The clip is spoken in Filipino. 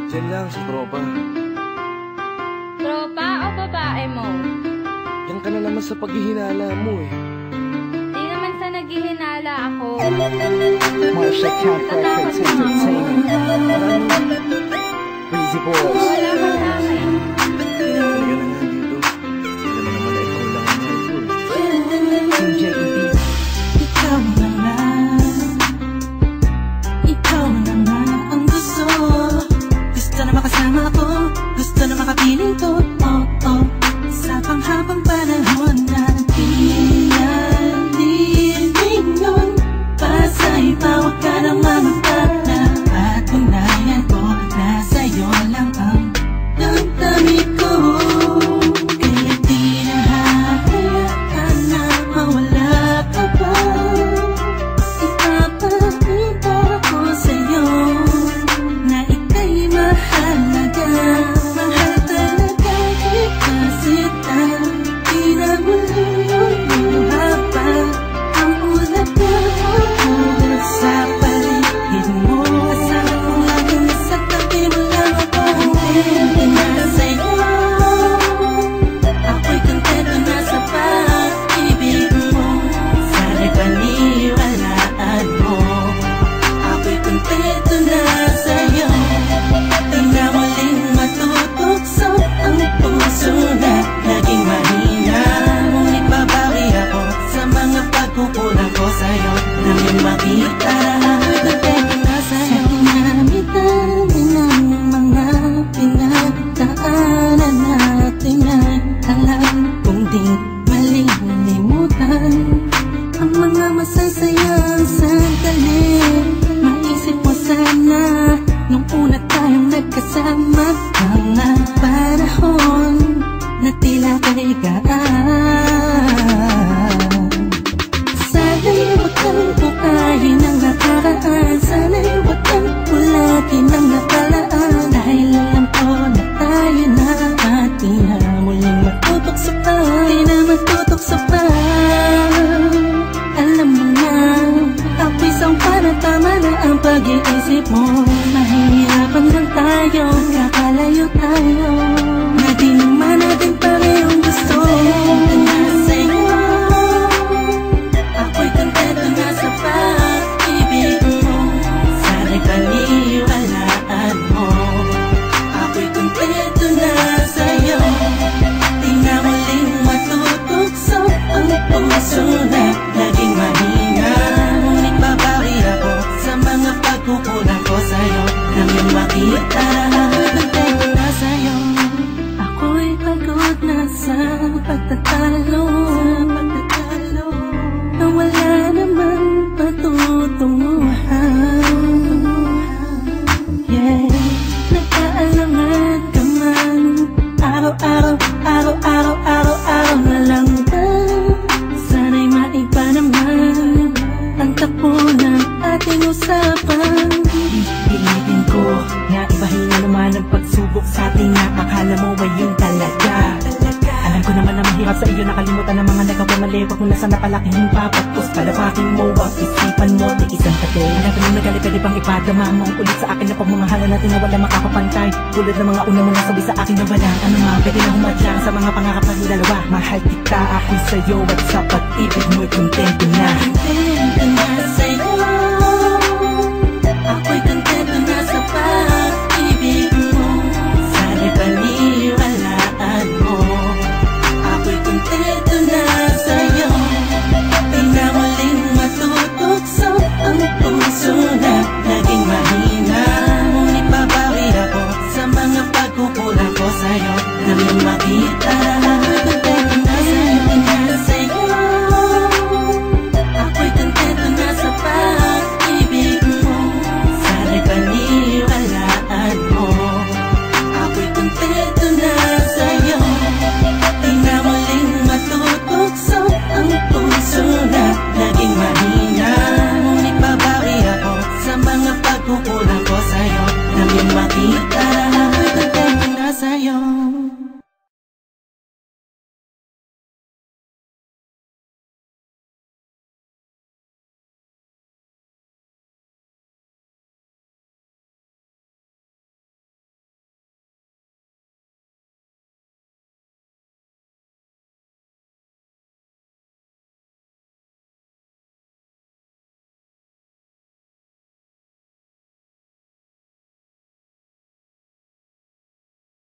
Diyan lang sa tropa. Tropa o babae mo? Yan ka na naman sa paghihinala mo eh. Di naman sa naghihinala ako. Marsha Camp Records Entertainment. Breezy Boys. Wala ka sa akin. Halika na nga dito. Hindi naman na ikaw lang ang mahal ko eh. Team JEB. Ikaw na nga. Ikaw na nga ang gusto. Gusto na makasama ko. Gusto na makapiling ko. Oh, oh. Sa panghabang panahon na pinalilingon. Pasa'y tawag ka ng manutala. Patunayan ko na sa'yo lang ang damdamin ko. Kaya di na hahayaan na mawala ka pa. Ipapakita ko sa'yo na ika'y mahalaga. Mahal talaga kita sita. Di na muli lumuha pa ang ulap na ulat sa paligid mo. Kasama ko lagi nasa tabi mo lang ako. Kontento na sa'yo. Ako'y kontento na sa pag-ibig mo. Sana'y paniwalaan mo. Ako'y kontento na sa'yo. Di na muling matutukso ang puso na naging mahina. Ngunit babawi ako sa mga pagkukulang ko sa'yo. Nang iyong makita ako'y kontento na sa'yo. Sa dinami-dami ng mga pinagdaanan natin ay alam kong di malilimutan ang mga masasayang sandali. Maisip mo sana nung una tayong nagkasama. Mga panahon na tila kay gaan. Sana'y huwag kang bukayin ang nakaraan. Sana'y huwag kang ulagin ang nakalaan. Dahil alam ko na tayo na at di na muling matutokso pa. Di na matutokso pa. Alam mo na ako'y sangpa na tama na ang pag-iisip mo. Mahihirapan lang tayo, kakalayo tayo. Na di naman natin parehong gusto. Kontento na sa'yo. Ako'y kontento na sa pag-ibig mo. Sana'y paniwalaan mo. Ako'y kontento na sa'yo. Di na muling matutukso ang puso na naging mahina. Ngunit babawi ako sa mga pagkukulang ko sa'yo. Nang iyong makita ako'y kontento na sa'yo. Ako'y pagod na sa pagtatalo. Na wala namang patutunguhan. Yeah, nagkaalangan ka man. Araw-araw, araw-araw, araw-araw na lang ba? Sana'y maiba naman ang takbo ng ating usapan. Pilitin ko na ibahin na naman ang pagsubok sa ating nakakala mo ay yun talaga. Alam ko naman na mahirap sa iyo nakalimutan ang mga nagawa mali. Huwag mo na sana palakihin pa. Pagpos palapakin mo ang isipan mo. Di isang tabi. Alam ko nung nagalit pwede bang ipadama mo ang ulit sa akin na pagmamahala natin na wala makakapantay. Tulad ng mga una mo nasabi sa akin na walang ano nga. Pwede na humadlang sa mga pangarap natin dalawa. Mahal kita ako'y sa'yo at sa pag-ibig mo'y kontento na. Kontento na sa'yo.